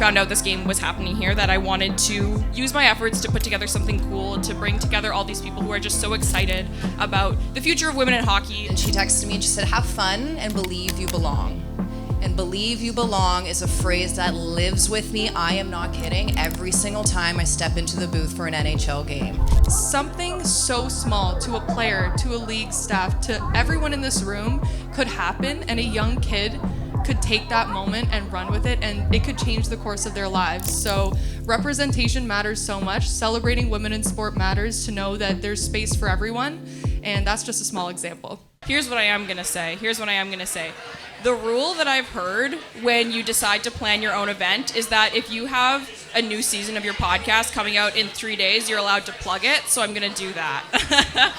found out this game was happening here that I wanted to use my efforts to put together something cool, to bring together all these people who are just so excited about the future of women in hockey. And she texted me and she said, have fun and believe you belong. And believe you belong is a phrase that lives with me. I am not kidding. Every single time I step into the booth for an NHL game. Something so small to a player, to a league staff, to everyone in this room could happen, and a young kid could take that moment and run with it, and it could change the course of their lives. So representation matters so much. Celebrating women in sport matters, to know that there's space for everyone, and that's just a small example. Here's what I am gonna say. The rule that I've heard when you decide to plan your own event is that if you have a new season of your podcast coming out in 3 days, you're allowed to plug it, so I'm gonna do that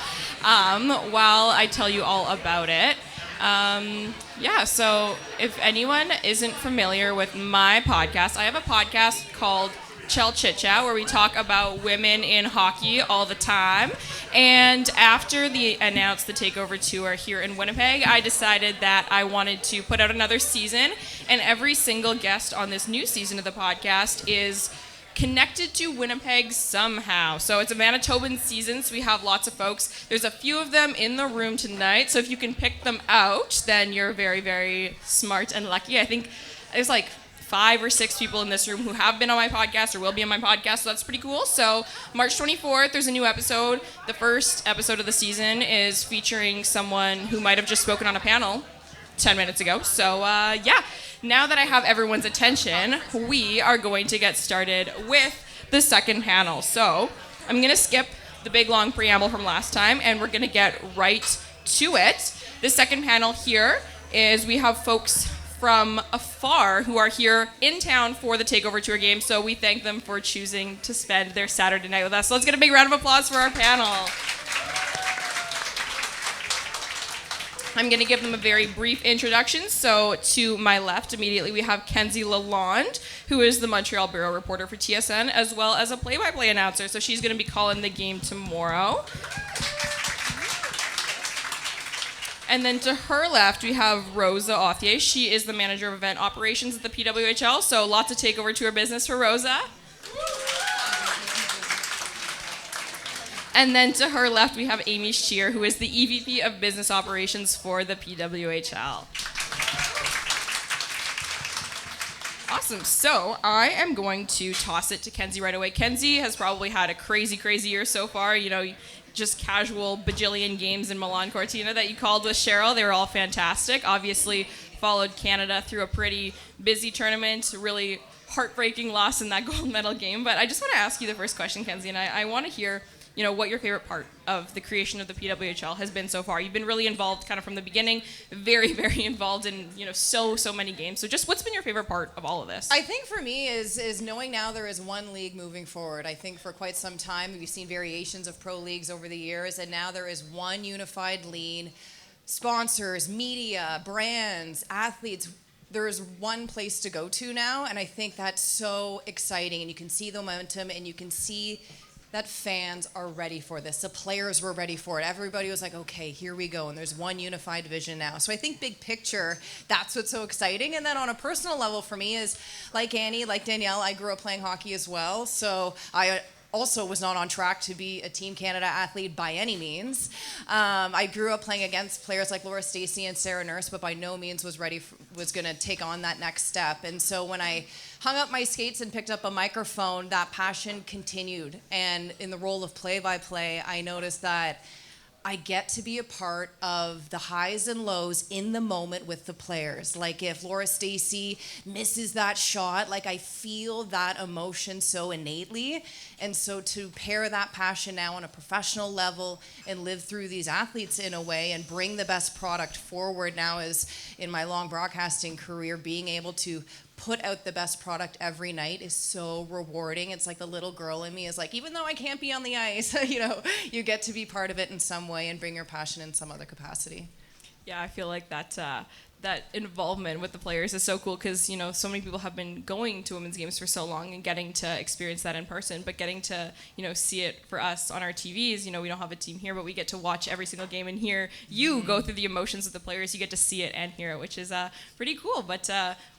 while I tell you all about it. So if anyone isn't familiar with my podcast, I have a podcast called Chel Chit, where we talk about women in hockey all the time. And after they announced the Takeover Tour here in Winnipeg, I decided that I wanted to put out another season, and every single guest on this new season of the podcast is connected to Winnipeg somehow. So it's a Manitoban season, so we have lots of folks. There's a few of them in the room tonight, so if you can pick them out, then you're very, very smart and lucky. I think there's like 5 or 6 people in this room who have been on my podcast or will be on my podcast, so that's pretty cool. So March 24th, there's a new episode. The first episode of the season is featuring someone who might have just spoken on a panel 10 minutes ago. So now that I have everyone's attention, we are going to get started with the second panel. So I'm going to skip the big long preamble from last time, and we're going to get right to it. The second panel here is we have folks from afar who are here in town for the Takeover Tour game, so we thank them for choosing to spend their Saturday night with us. So let's get a big round of applause for our panel. I'm going to give them a very brief introduction. So to my left, immediately, we have Kenzie Lalonde, who is the Montreal bureau reporter for TSN, as well as a play-by-play announcer. So she's going to be calling the game tomorrow. And then to her left, we have Rosa Authier. She is the manager of event operations at the PWHL, so lots of Takeover Tour business for Rosa. And then to her left, we have Amy Scheer, who is the EVP of business operations for the PWHL. Awesome. So I am going to toss it to Kenzie right away. Kenzie has probably had a crazy, crazy year so far. You know, just casual bajillion games in Milan Cortina that you called with Cheryl. They were all fantastic. Obviously followed Canada through a pretty busy tournament, really heartbreaking loss in that gold medal game. But I just want to ask you the first question, Kenzie, and I want to hear, you know, what your favorite part of the creation of the PWHL has been so far. You've been really involved kind of from the beginning, very, very involved in, you know, so many games. So just what's been your favorite part of all of this? I think for me is knowing now there is one league moving forward. I think for quite some time we've seen variations of pro leagues over the years, and now there is one unified league. Sponsors, media, brands, athletes, there is one place to go to now, and I think that's so exciting, and you can see the momentum, and you can see that fans are ready for this. The players were ready for it. Everybody was like, okay, here we go. And there's one unified vision now. So I think big picture, that's what's so exciting. And then on a personal level for me is, like Annie, like Danielle, I grew up playing hockey as well. So I also was not on track to be a Team Canada athlete by any means. I grew up playing against players like Laura Stacey and Sarah Nurse, but by no means was going to take on that next step. And so when I hung up my skates and picked up a microphone, that passion continued. And in the role of play-by-play, I noticed that I get to be a part of the highs and lows in the moment with the players. Like if Laura Stacey misses that shot, like I feel that emotion so innately. And so to pair that passion now on a professional level and live through these athletes in a way and bring the best product forward now is in my long broadcasting career, being able to put out the best product every night is so rewarding. It's like the little girl in me is like, even though I can't be on the ice, you know, you get to be part of it in some way and bring your passion in some other capacity. Yeah, I feel like that that involvement with the players is so cool because, you know, so many people have been going to women's games for so long and getting to experience that in person, but getting to, you know, see it for us on our TVs. You know, we don't have a team here, but we get to watch every single game and hear you go through the emotions of the players. You get to see it and hear it, which is pretty cool. But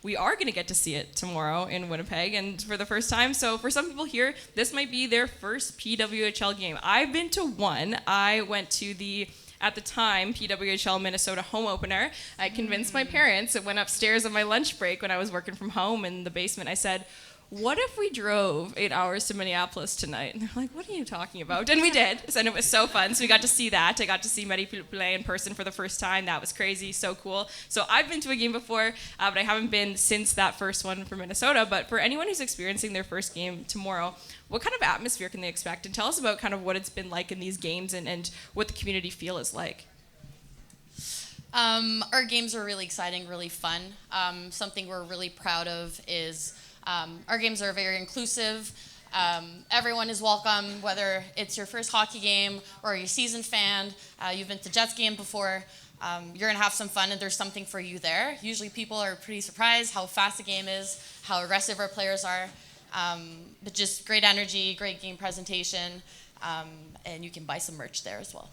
we are going to get to see it tomorrow in Winnipeg and for the first time. So for some people here, this might be their first PWHL game. I've been to one. I went to the, at the time, PWHL Minnesota home opener. I convinced my parents. It went upstairs on my lunch break when I was working from home in the basement. I said, what if we drove 8 hours to Minneapolis tonight? And they're like, what are you talking about? And we did, and it was so fun. So we got to see that. I got to see Medi play in person for the first time. That was crazy, so cool. So I've been to a game before, but I haven't been since that first one for Minnesota. But for anyone who's experiencing their first game tomorrow, what kind of atmosphere can they expect? And tell us about kind of what it's been like in these games and what the community feel is like. Our games are really exciting, really fun. Something we're really proud of is our games are very inclusive. Everyone is welcome, whether it's your first hockey game or you're a seasoned fan, you've been to Jets game before, you're going to have some fun and there's something for you there. Usually people are pretty surprised how fast the game is, how aggressive our players are, but just great energy, great game presentation, and you can buy some merch there as well.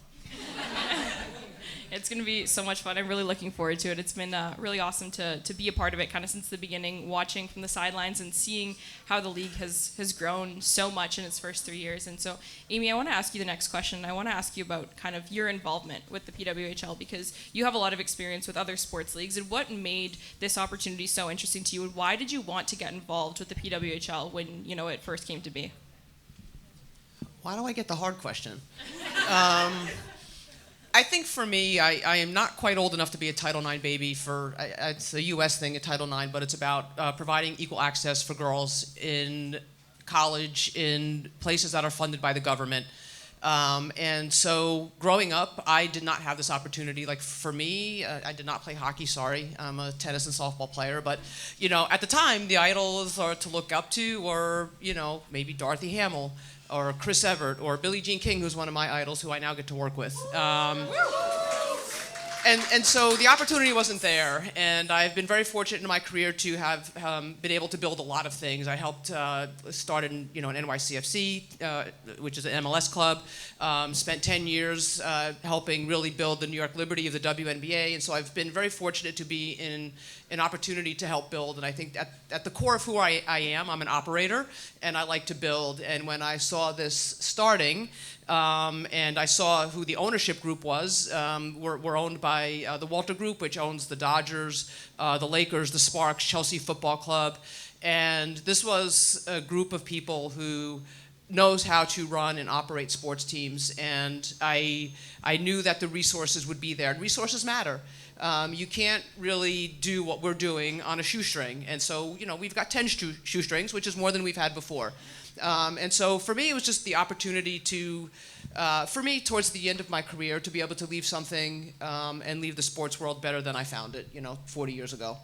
It's going to be so much fun. I'm really looking forward to it. It's been really awesome to be a part of it kind of since the beginning, watching from the sidelines and seeing how the league has grown so much in its first 3 years. And so, Amy, I want to ask you the next question. I want to ask you about kind of your involvement with the PWHL because you have a lot of experience with other sports leagues. And what made this opportunity so interesting to you? And why did you want to get involved with the PWHL when, you know, it first came to be? Why do I get the hard question? I think for me, I am not quite old enough to be a Title IX baby it's a U.S. thing, a Title IX, but it's about providing equal access for girls in college, in places that are funded by the government. And so growing up, I did not have this opportunity. Like for me, I did not play hockey, sorry. I'm a tennis and softball player. But, you know, at the time, the idols are to look up to were, you know, maybe Dorothy Hamill, or Chris Evert, or Billie Jean King, who's one of my idols, who I now get to work with. And so the opportunity wasn't there, and I've been very fortunate in my career to have been able to build a lot of things. I helped start in an NYCFC, which is an MLS club. Spent 10 years helping really build the New York Liberty of the WNBA, and so I've been very fortunate to be in an opportunity to help build. And I think at the core of who I am, I'm an operator, and I like to build. And when I saw this starting, and I saw who the ownership group was. We're owned by the Walter Group, which owns the Dodgers, the Lakers, the Sparks, Chelsea Football Club. And this was a group of people who knows how to run and operate sports teams. And I knew that the resources would be there. And resources matter. You can't really do what we're doing on a shoestring. And so, you know, we've got 10 shoestrings, which is more than we've had before. And so for me, it was just the opportunity to, for me, towards the end of my career, to be able to leave something and leave the sports world better than I found it, 40 years ago.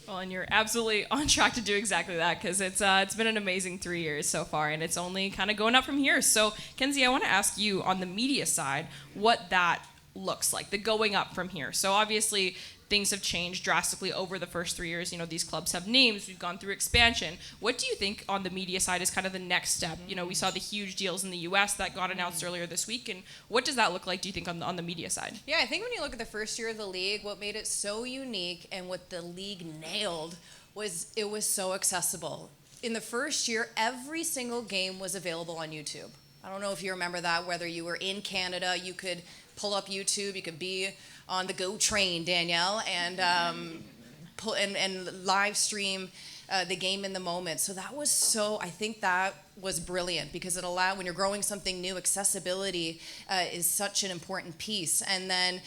Well, and you're absolutely on track to do exactly that because it's been an amazing 3 years so far, and it's only kind of going up from here. So, Kenzie, I want to ask you on the media side what that looks like, the going up from here. So obviously things have changed drastically over the first 3 years. You know, these clubs have names, we've gone through expansion. What do you think on the media side is kind of the next step? You know, we saw the huge deals in the US that got announced earlier this week, and what does that look like, do you think, on the media side? Yeah, I think when you look at the first year of the league, what made it so unique and what the league nailed was it was so accessible. In the first year, every single game was available on YouTube. I don't know if you remember that, whether you were in Canada, you could pull up YouTube, you could be on the GO train, Danielle, and pull and live stream the game in the moment. So I think that was brilliant because it allowed, when you're growing something new, accessibility is such an important piece. And then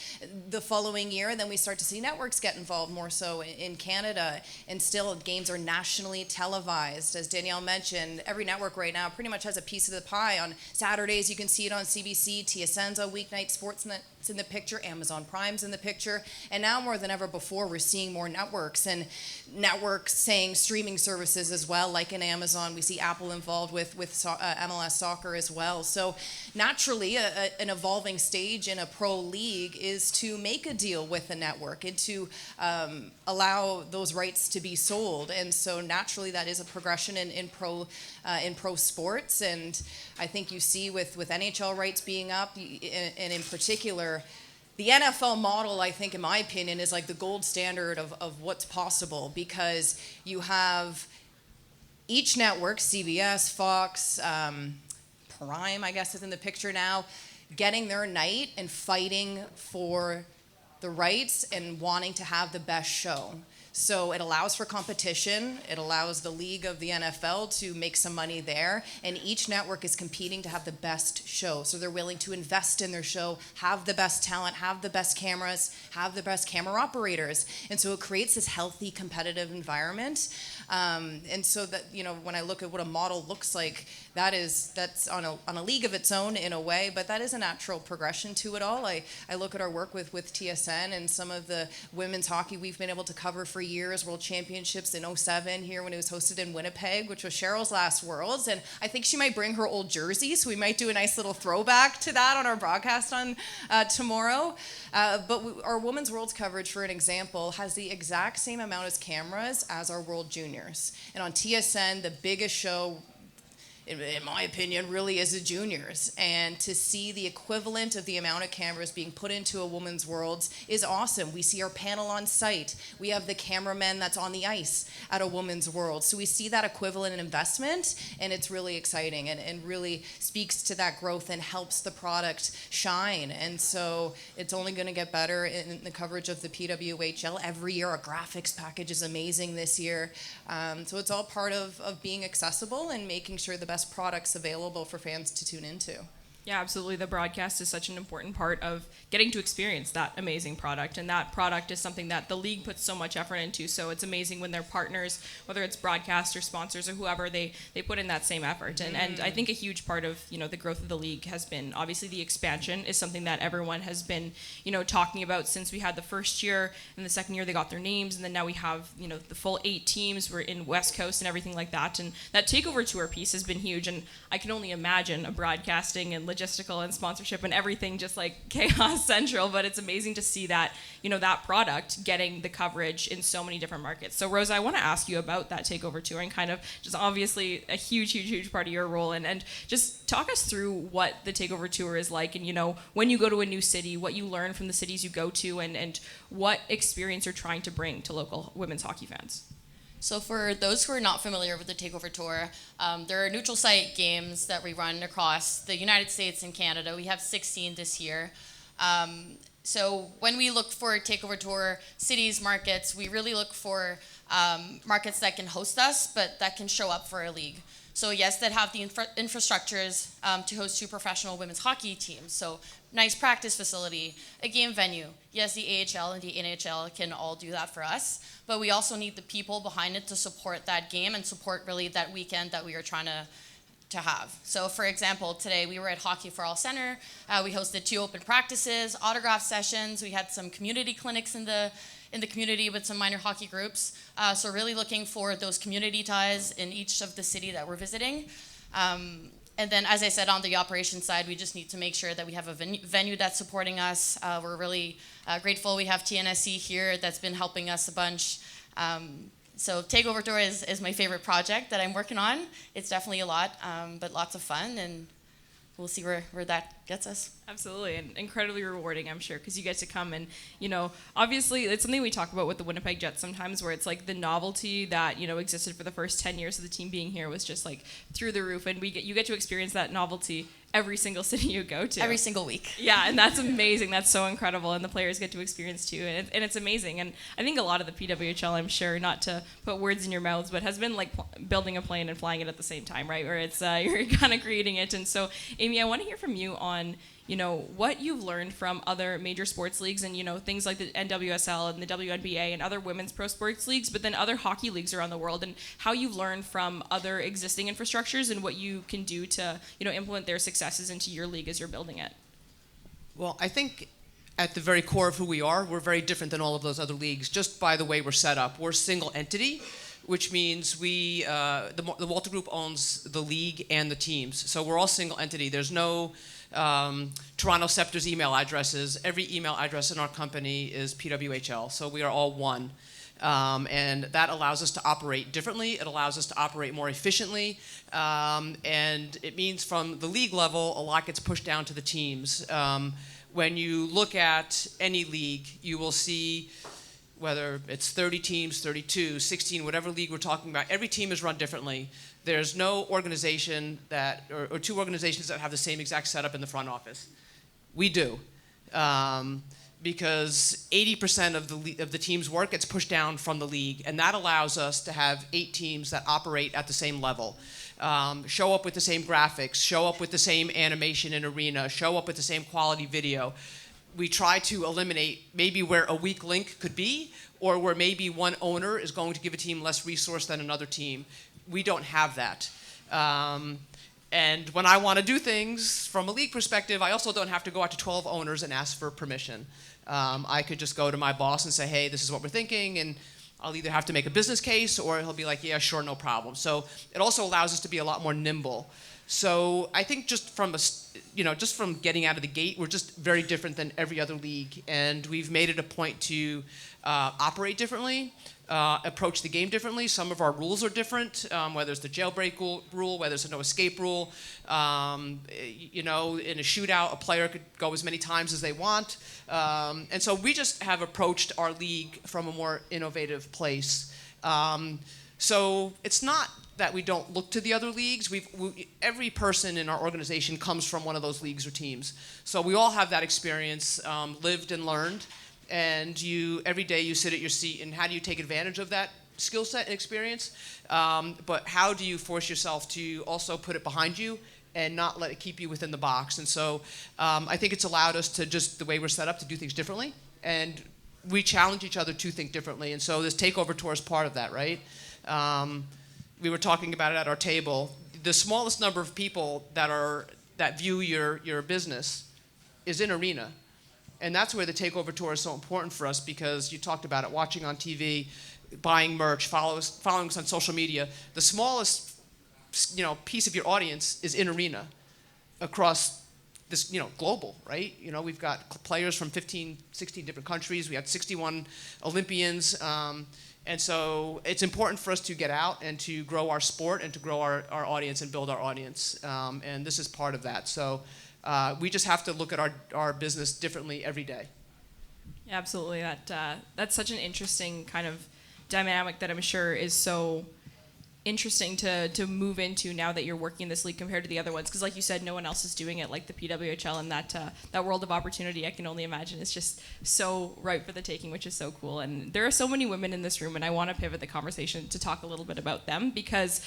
the following year, then we start to see networks get involved more so in Canada, and still games are nationally televised. As Danielle mentioned, every network right now pretty much has a piece of the pie. On Saturdays, you can see it on CBC, TSN's on weeknight, Sportsnet's in the picture, Amazon Prime's in the picture, and now more than ever before, we're seeing more networks, and networks saying streaming streaming services as well, like in Amazon. We see Apple involved with MLS soccer as well. So naturally, an evolving stage in a pro league is to make a deal with the network and to allow those rights to be sold. And so naturally, that is a progression in pro sports. And I think you see with NHL rights being up, and in particular, the NFL model, I think, in my opinion, is like the gold standard of what's possible, because you have each network, CBS, Fox, Prime, I guess, is in the picture now, getting their night and fighting for the rights and wanting to have the best show. So it allows for competition. It allows the league of the NFL to make some money there. And each network is competing to have the best show. So they're willing to invest in their show, have the best talent, have the best cameras, have the best camera operators. And so it creates this healthy, competitive environment. And so that, when I look at what a model looks like, that's on a league of its own in a way, but that is a natural progression to it all. I look at our work with TSN and some of the women's hockey we've been able to cover for years, World Championships in 2007 here when it was hosted in Winnipeg, which was Cheryl's last Worlds, and I think she might bring her old jersey, so we might do a nice little throwback to that on our broadcast on tomorrow. But our Women's Worlds coverage, for an example, has the exact same amount of cameras as our World Juniors. And on TSN, the biggest show, in my opinion, really is the juniors. And to see the equivalent of the amount of cameras being put into a Women's Worlds is awesome. We see our panel on site. We have the cameraman that's on the ice at a Women's Worlds. So we see that equivalent investment, and it's really exciting and really speaks to that growth and helps the product shine. And so it's only going to get better in the coverage of the PWHL. Every year, our graphics package is amazing this year. So it's all part of being accessible and making sure the best products available for fans to tune into. Yeah, absolutely. The broadcast is such an important part of getting to experience that amazing product. And that product is something that the league puts so much effort into. So it's amazing when their partners, whether it's broadcast or sponsors or whoever, they put in that same effort. And I think a huge part of, the growth of the league has been, obviously, the expansion is something that everyone has been, talking about since we had the first year. And the second year they got their names. And then now we have, the full 8 teams. We're in West Coast and everything like that. And that takeover tour piece has been huge. And I can only imagine a broadcasting and logistical and sponsorship and everything just like chaos central, but it's amazing to see that, that product getting the coverage in so many different markets. So Rosa, I want to ask you about that takeover tour and kind of just obviously a huge part of your role, and just talk us through what the takeover tour is like, and when you go to a new city, what you learn from the cities you go to, and what experience you're trying to bring to local women's hockey fans. So for those who are not familiar with the Takeover Tour, there are neutral site games that we run across the United States and Canada. We have 16 this year. So when we look for Takeover Tour cities, markets, we really look for markets that can host us, but that can show up for a league. So yes, that have the infrastructures to host 2 professional women's hockey teams. So nice practice facility, a game venue. Yes, the AHL and the NHL can all do that for us, but we also need the people behind it to support that game and support really that weekend that we are trying to have. So for example, today we were at Hockey for All Center. We hosted 2 open practices, autograph sessions. We had some community clinics in the community with some minor hockey groups. So really looking for those community ties in each of the city that we're visiting. And then, as I said, on the operations side, we just need to make sure that we have a venue that's supporting us. We're really grateful we have TNSC here that's been helping us a bunch. So Takeover Tour is my favorite project that I'm working on. It's definitely a lot, but lots of fun, and we'll see where that gets us. Absolutely, and incredibly rewarding, I'm sure, because you get to come and, obviously it's something we talk about with the Winnipeg Jets sometimes, where it's like the novelty that, existed for the first 10 years of the team being here was just like through the roof, and you get to experience that novelty every single city you go to. Every single week. Yeah, and that's amazing. That's so incredible, and the players get to experience too, and it's amazing. And I think a lot of the PWHL, I'm sure, not to put words in your mouths, but has been like building a plane and flying it at the same time, right? Where it's you're kind of creating it. And so, Amy, I want to hear from you on what you've learned from other major sports leagues and, things like the NWSL and the WNBA and other women's pro sports leagues, but then other hockey leagues around the world, and how you've learned from other existing infrastructures and what you can do to, implement their successes into your league as you're building it. Well, I think at the very core of who we are, we're very different than all of those other leagues just by the way we're set up. We're a single entity. which means the Walter Group owns the league and the teams. So we're all single entity. There's no Toronto Scepter's email addresses. Every email address in our company is PWHL. So we are all one. And that allows us to operate differently. It allows us to operate more efficiently. And it means from the league level, a lot gets pushed down to the teams. When you look at any league, you will see whether it's 30 teams, 32, 16, whatever league we're talking about, every team is run differently. There's no organization or two organizations that have the same exact setup in the front office. We do. Because 80% of the team's work gets pushed down from the league, and that allows us to have 8 teams that operate at the same level, show up with the same graphics, show up with the same animation in arena, show up with the same quality video. We try to eliminate maybe where a weak link could be, or where maybe one owner is going to give a team less resource than another team. We don't have that. And when I want to do things from a league perspective, I also don't have to go out to 12 owners and ask for permission. I could just go to my boss and say, hey, this is what we're thinking, and I'll either have to make a business case or he'll be like, yeah, sure, no problem. So it also allows us to be a lot more nimble. So I think just from getting out of the gate, we're just very different than every other league, and we've made it a point to operate differently, approach the game differently. Some of our rules are different, whether it's the jailbreak rule, whether it's a no escape rule. In a shootout, a player could go as many times as they want. And so we just have approached our league from a more innovative place. So it's not that we don't look to the other leagues. Every person in our organization comes from one of those leagues or teams. So we all have that experience, lived and learned. And every day you sit at your seat, and how do you take advantage of that skill set and experience? But how do you force yourself to also put it behind you and not let it keep you within the box? And so I think it's allowed us to just, the way we're set up, to do things differently. And we challenge each other to think differently. And so this takeover tour is part of that, right? We were talking about it at our table. The smallest number of people that view your business is in arena. And that's where the takeover tour is so important for us, because you talked about it, watching on TV, buying merch, following us on social media. The smallest piece of your audience is in arena across this, global, right? We've got players from 15, 16 different countries. We had 61 Olympians. And so it's important for us to get out and to grow our sport and to grow our audience and build our audience. And this is part of that. So we just have to look at our business differently every day. Yeah, absolutely. That's such an interesting kind of dynamic that I'm sure is so interesting to move into now that you're working in this league compared to the other ones, because like you said, no one else is doing it like the PWHL, and that world of opportunity, I can only imagine, is just so ripe for the taking, which is so cool. And there are so many women in this room, and I want to pivot the conversation to talk a little bit about them, because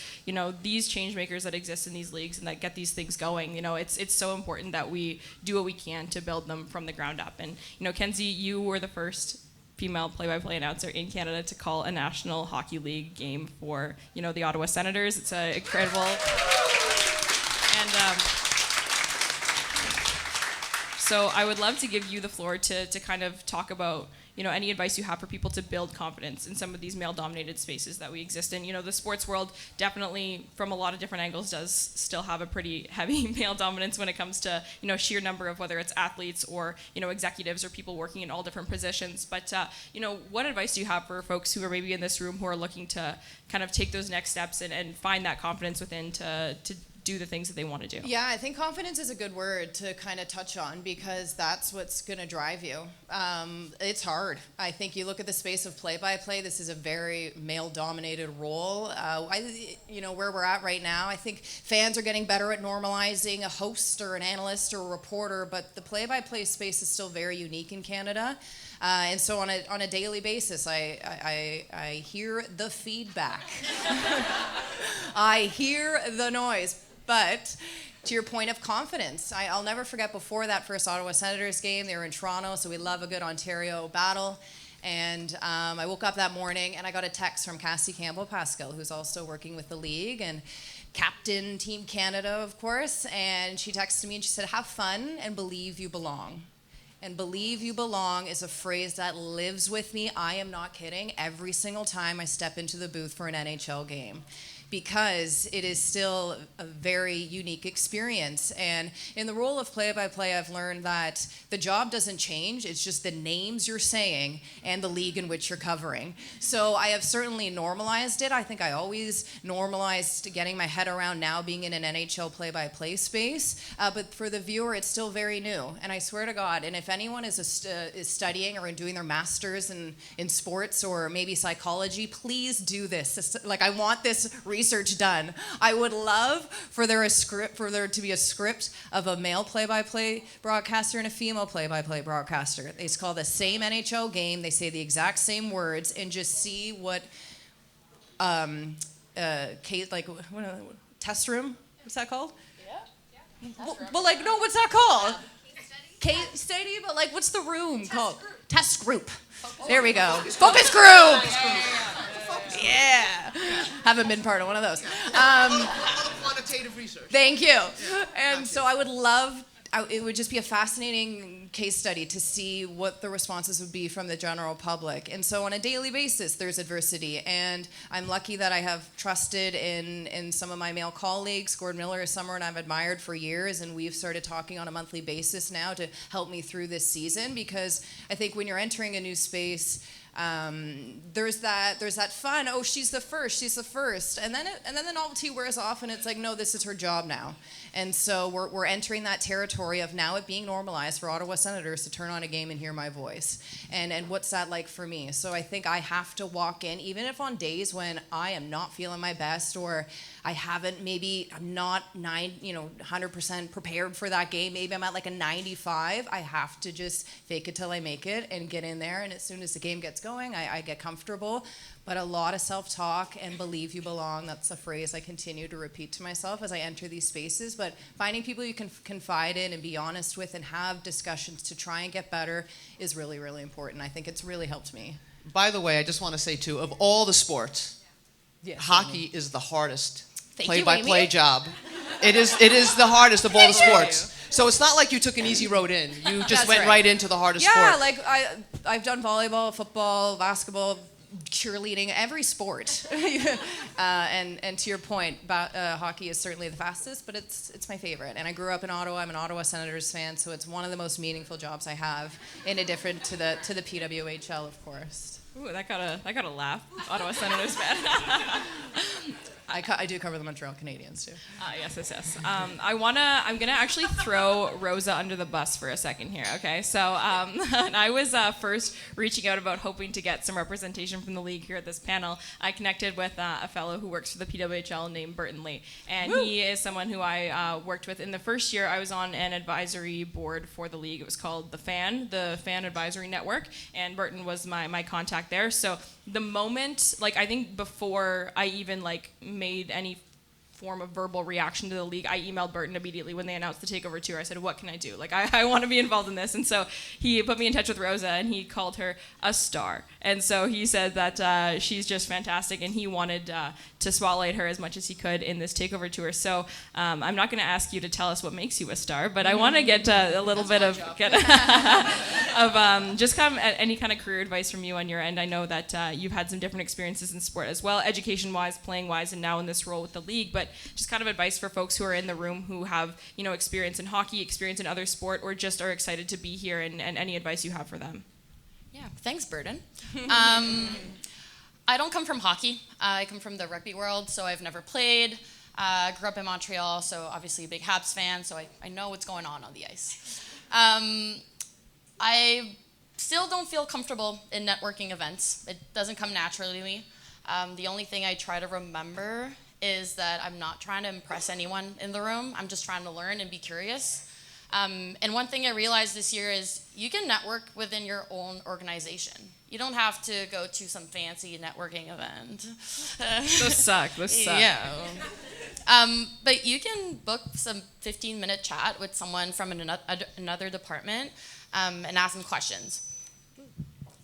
these change makers that exist in these leagues and that get these things going, it's so important that we do what we can to build them from the ground up. And Kenzie, you were the first female play-by-play announcer in Canada to call a National Hockey League game for, the Ottawa Senators. It's incredible. And so I would love to give you the floor to kind of talk about, any advice you have for people to build confidence in some of these male-dominated spaces that we exist in. The sports world definitely, from a lot of different angles, does still have a pretty heavy male dominance when it comes to, sheer number of whether it's athletes or, executives or people working in all different positions. But, what advice do you have for folks who are maybe in this room who are looking to kind of take those next steps and find that confidence within to do the things that they want to do? Yeah, I think confidence is a good word to kind of touch on, because that's what's going to drive you. It's hard. I think you look at the space of play-by-play, this is a very male-dominated role. Where we're at right now, I think fans are getting better at normalizing a host or an analyst or a reporter, but the play-by-play space is still very unique in Canada. And so on a daily basis, I hear the feedback. I hear the noise. But to your point of confidence, I'll never forget, before that first Ottawa Senators game, they were in Toronto, so we love a good Ontario battle. And I woke up that morning and I got a text from Cassie Campbell-Pascal, who's also working with the league and captain Team Canada, of course. And she texted me and she said, "Have fun and believe you belong." And believe you belong is a phrase that lives with me. I am not kidding. Every single time I step into the booth for an NHL game, because it is still a very unique experience. And in the role of play-by-play, I've learned that the job doesn't change. It's just the names you're saying and the league in which you're covering. So I have certainly normalized it. I think I always normalized getting my head around now being in an NHL play-by-play space. But for the viewer, it's still very new. And I swear to God, and if anyone is studying or doing their master's in sports or maybe psychology, please do this. Like, I want this research done. I would love for there to be a script of a male play-by-play broadcaster and a female play-by-play broadcaster. They call the same NHL game. They say the exact same words, and just see what test room. What's that called? Yeah. Well, like, no, what's that called? Case study, but like, what's the room called? Test group. There we go. Focus group. Yeah. Haven't been part of one of those. Quantitative research. Thank you. And so I would love, it would just be a fascinating case study to see what the responses would be from the general public. And so on a daily basis, there's adversity. And I'm lucky that I have trusted in some of my male colleagues. Gordon Miller is someone I've admired for years, and we've started talking on a monthly basis now to help me through this season, because I think when you're entering a new space, there's that fun. Oh, she's the first, and then the novelty wears off, and it's like, no, this is her job now. And so we're entering that territory of now it being normalized for Ottawa Senators to turn on a game and hear my voice. And what's that like for me? So I think I have to walk in, even if on days when I am not feeling my best, or I'm not 100% prepared for that game. Maybe I'm at like a 95. I have to just fake it till I make it and get in there. And as soon as the game gets going, I get comfortable. But a lot of self-talk and believe you belong. That's a phrase I continue to repeat to myself as I enter these spaces. But finding people you can confide in and be honest with and have discussions to try and get better is really, really important. I think it's really helped me. By the way, I just want to say, too, of all the sports, hockey is the hardest play-by-play job. It is the hardest of all the sports. So it's not like you took an easy road in. You just went right into the hardest sport. Yeah, like I've done volleyball, football, basketball, cheerleading, every sport. And to your point, hockey is certainly the fastest, but it's my favorite. And I grew up in Ottawa. I'm an Ottawa Senators fan, so it's one of the most meaningful jobs I have, in addition to the PWHL, of course. Ooh, that got a laugh. Ottawa Senators fan. I do cover the Montreal Canadiens too. Yes. I'm gonna actually throw Rosa under the bus for a second here. Okay, so I was first reaching out about hoping to get some representation from the league here at this panel. I connected with a fellow who works for the PWHL named Burton Lee, and he is someone who I worked with in the first year. I was on an advisory board for the league. It was called the Fan Advisory Network, and Burton was my contact there. So the moment, I think before I even made any form of verbal reaction to the league, I emailed Burton immediately when they announced the takeover tour. I said, what can I do? I want to be involved in this. And so he put me in touch with Rosa, and he called her a star. And so he said that she's just fantastic, and he wanted to spotlight her as much as he could in this takeover tour. So I'm not going to ask you to tell us what makes you a star, but I want to get a little bit of just kind of any kind of career advice from you on your end. I know that you've had some different experiences in sport as well, education-wise, playing-wise, and now in this role with the league. But just kind of advice for folks who are in the room who have, experience in hockey, experience in other sport, or just are excited to be here, and any advice you have for them. Yeah, thanks, Burton. I don't come from hockey. I come from the rugby world, so I've never played. Grew up in Montreal, so obviously a big Habs fan, so I know what's going on the ice. I still don't feel comfortable in networking events. It doesn't come naturally to me. The only thing I try to remember is that I'm not trying to impress anyone in the room. I'm just trying to learn and be curious. And one thing I realized this year is you can network within your own organization. You don't have to go to some fancy networking event. Those suck. Yeah. But you can book some 15-minute chat with someone from another department and ask them questions.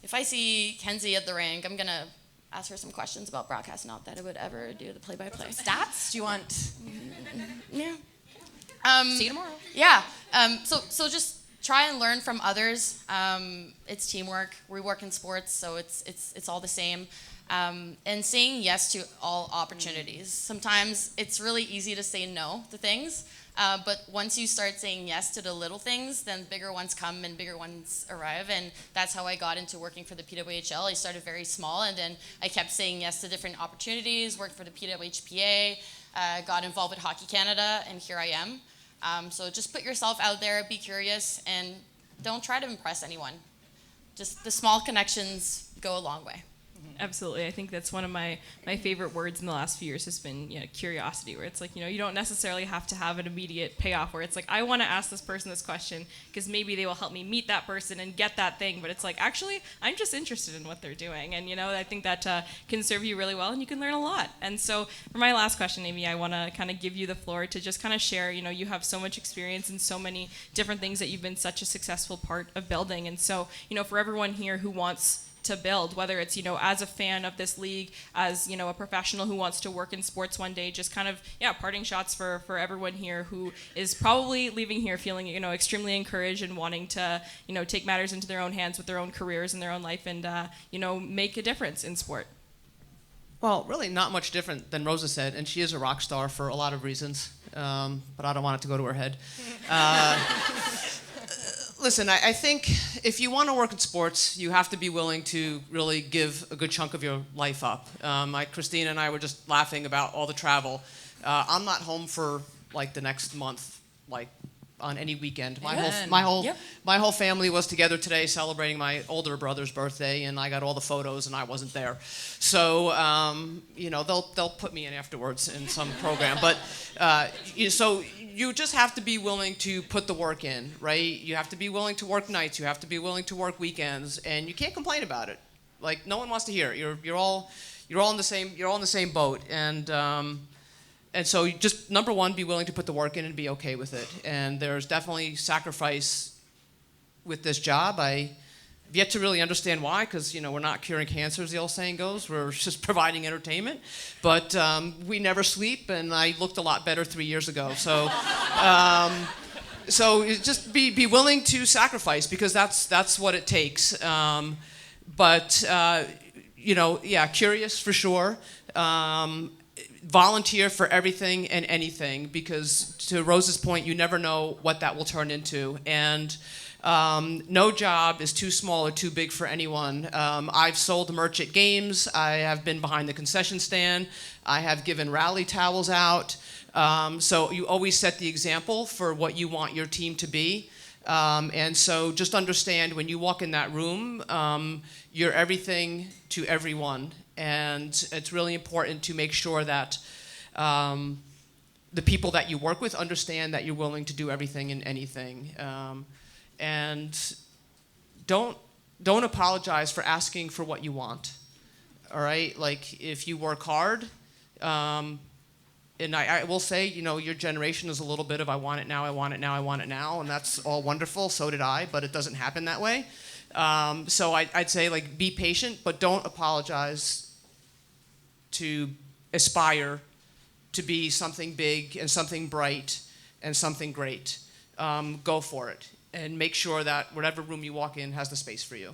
If I see Kenzie at the rink, I'm going to ask her some questions about broadcast. Not that I would ever do the play-by-play. Stats? Do you want? Yeah. See you tomorrow. Yeah. So just try and learn from others. It's teamwork. We work in sports, so it's all the same. And saying yes to all opportunities. Sometimes it's really easy to say no to things, but once you start saying yes to the little things, then bigger ones come and bigger ones arrive. And that's how I got into working for the PWHL. I started very small, and then I kept saying yes to different opportunities, worked for the PWHPA, got involved with Hockey Canada, and here I am. So just put yourself out there, be curious, and don't try to impress anyone. Just the small connections go a long way. Absolutely. I think that's one of my favorite words in the last few years has been, curiosity, where it's like, you don't necessarily have to have an immediate payoff where it's like, I want to ask this person this question because maybe they will help me meet that person and get that thing. But it's like, actually, I'm just interested in what they're doing. And, I think that can serve you really well and you can learn a lot. And so for my last question, Amy, I want to kind of give you the floor to just kind of share, you have so much experience in so many different things that you've been such a successful part of building. And so, for everyone here who wants to build, whether it's, as a fan of this league, as, a professional who wants to work in sports one day, just kind of, parting shots for everyone here who is probably leaving here feeling, extremely encouraged and wanting to, take matters into their own hands with their own careers and their own life and, make a difference in sport. Well, really not much different than Rosa said, and she is a rock star for a lot of reasons, but I don't want it to go to her head. Listen, I think if you want to work in sports, you have to be willing to really give a good chunk of your life up. Christina and I were just laughing about all the travel. I'm not home for the next month, on any weekend. My whole family was together today celebrating my older brother's birthday, and I got all the photos, and I wasn't there. So they'll put me in afterwards in some program. But so you just have to be willing to put the work in, right? You have to be willing to work nights. You have to be willing to work weekends, and you can't complain about it. No one wants to hear it. You're all in the same boat, and so you just, number one, be willing to put the work in and be okay with it. And there's definitely sacrifice with this job. I've yet to really understand why, because, we're not curing cancer, as the old saying goes. We're just providing entertainment. But we never sleep, and I looked a lot better 3 years ago. So so just be willing to sacrifice, because that's what it takes. Curious for sure. Volunteer for everything and anything, because to Rosa's point, you never know what that will turn into. And no job is too small or too big for anyone. I've sold merch at games. I have been behind the concession stand. I have given rally towels out. So you always set the example for what you want your team to be. And so just understand, when you walk in that room, you're everything to everyone. And it's really important to make sure that the people that you work with understand that you're willing to do everything and anything. And don't apologize for asking for what you want. All right? If you work hard, and I will say, your generation is a little bit of I want it now, I want it now, I want it now, and that's all wonderful. So did I, but it doesn't happen that way. So I'd say, be patient, but don't apologize to aspire to be something big and something bright and something great. Go for it, and make sure that whatever room you walk in has the space for you.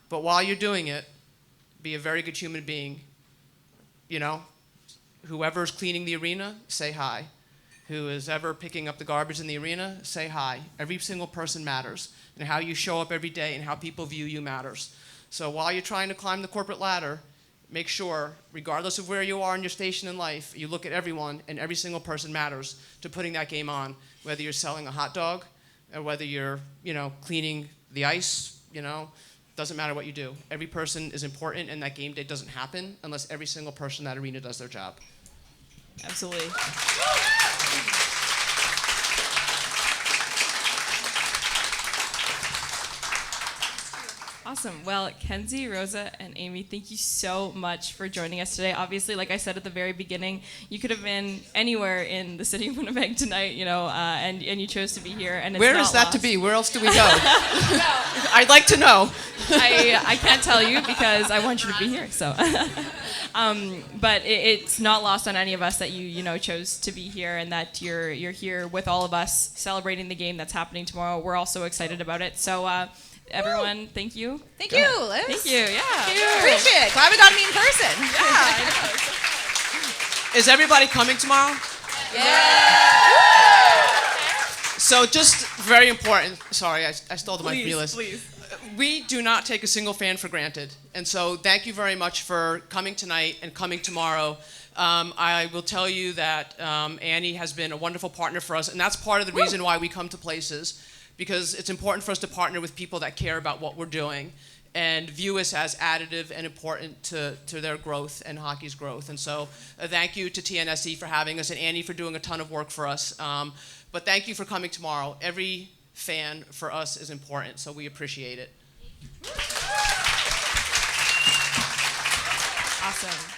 But while you're doing it, be a very good human being. Whoever's cleaning the arena, say hi. Who is ever picking up the garbage in the arena, say hi. Every single person matters, and how you show up every day and how people view you matters. So while you're trying to climb the corporate ladder, make sure, regardless of where you are in your station in life, you look at everyone, and every single person matters to putting that game on, whether you're selling a hot dog or whether you're, cleaning the ice, doesn't matter what you do. Every person is important, and that game day doesn't happen unless every single person in that arena does their job. Absolutely. Awesome. Well, Kenzie, Rosa, and Amy, thank you so much for joining us today. Obviously, like I said at the very beginning, you could have been anywhere in the city of Winnipeg tonight, and you chose to be here. And it's Where not is that lost. to be? Where else do we go? I'd like to know. I can't tell you because I want you to be here. So, but it's not lost on any of us that you chose to be here and that you're here with all of us celebrating the game that's happening tomorrow. We're all so excited about it. So. Everyone, thank you. Thank you, Lyss. Thank you, yeah. Appreciate it. Glad we got to meet in person. Yeah, I know. Is everybody coming tomorrow? Yeah. So just very important. Sorry, I stole the mic from you, Lyss. Please. We do not take a single fan for granted. And so thank you very much for coming tonight and coming tomorrow. I will tell you that Annie has been a wonderful partner for us, and that's part of the reason why we come to places, because it's important for us to partner with people that care about what we're doing and view us as additive and important to their growth and hockey's growth. And so thank you to TNSE for having us and Annie for doing a ton of work for us. But thank you for coming tomorrow. Every fan for us is important, so we appreciate it. Awesome.